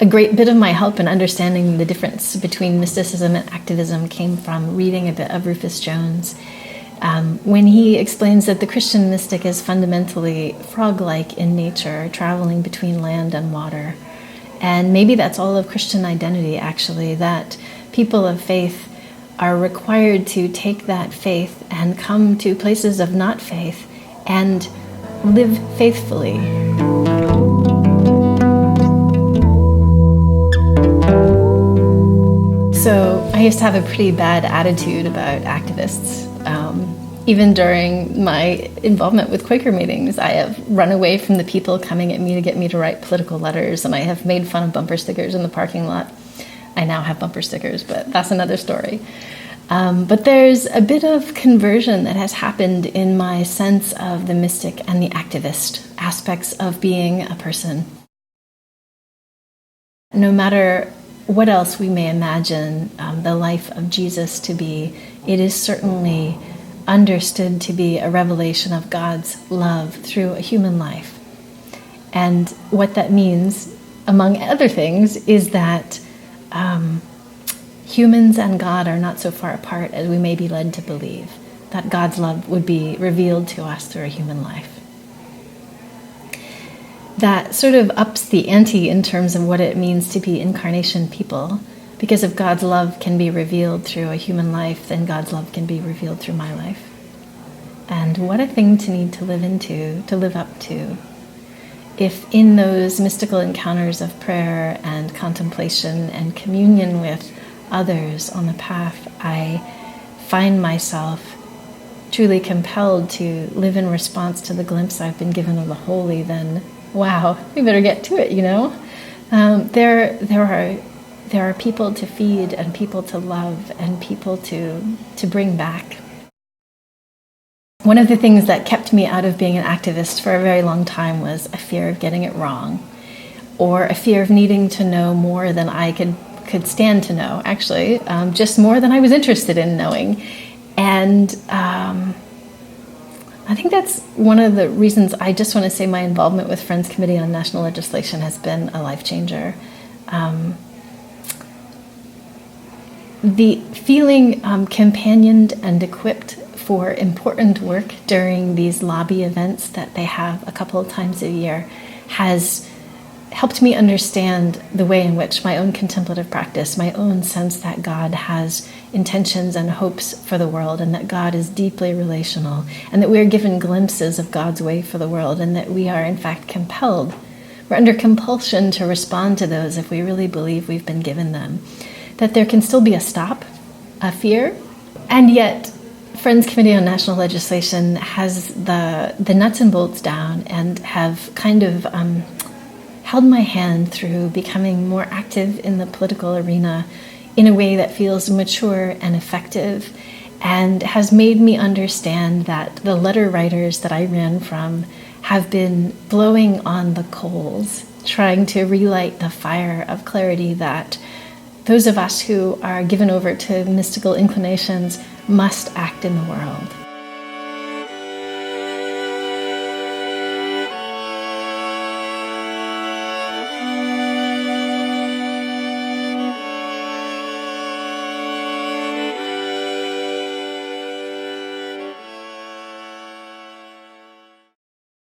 a great bit of my help in understanding the difference between mysticism and activism came from reading a bit of Rufus Jones, when he explains that the Christian mystic is fundamentally frog-like in nature, traveling between land and water. And maybe that's all of Christian identity, actually, that people of faith are required to take that faith and come to places of not faith and live faithfully. So I used to have a pretty bad attitude about activists. Even during my involvement with Quaker meetings, I have run away from the people coming at me to get me to write political letters, and I have made fun of bumper stickers in the parking lot. I now have bumper stickers, but that's another story. But there's a bit of conversion that has happened in my sense of the mystic and the activist aspects of being a person. No matter what else we may imagine the life of Jesus to be, it is certainly understood to be a revelation of God's love through a human life. And what that means, among other things, is that humans and God are not so far apart as we may be led to believe, that God's love would be revealed to us through a human life. That sort of ups the ante in terms of what it means to be incarnation people. Because if God's love can be revealed through a human life, then God's love can be revealed through my life. And what a thing to need to live into, to live up to. If in those mystical encounters of prayer and contemplation and communion with others on the path, I find myself truly compelled to live in response to the glimpse I've been given of the holy, then wow, we better get to it, you know? There are people to feed and people to love and people to bring back. One of the things that kept me out of being an activist for a very long time was a fear of getting it wrong, or a fear of needing to know more than I could stand to know, actually, just more than I was interested in knowing. And I think that's one of the reasons I just want to say my involvement with Friends Committee on National Legislation has been a life changer. The feeling companioned and equipped for important work during these lobby events that they have a couple of times a year has helped me understand the way in which my own contemplative practice, my own sense that God has intentions and hopes for the world, and that God is deeply relational, and that we are given glimpses of God's way for the world, and that we are in fact compelled. We're under compulsion to respond to those if we really believe we've been given them. That there can still be a stop, a fear, and yet Friends Committee on National Legislation has the nuts and bolts down and have kind of held my hand through becoming more active in the political arena in a way that feels mature and effective, and has made me understand that the letter writers that I ran from have been blowing on the coals, trying to relight the fire of clarity that those of us who are given over to mystical inclinations must act in the world.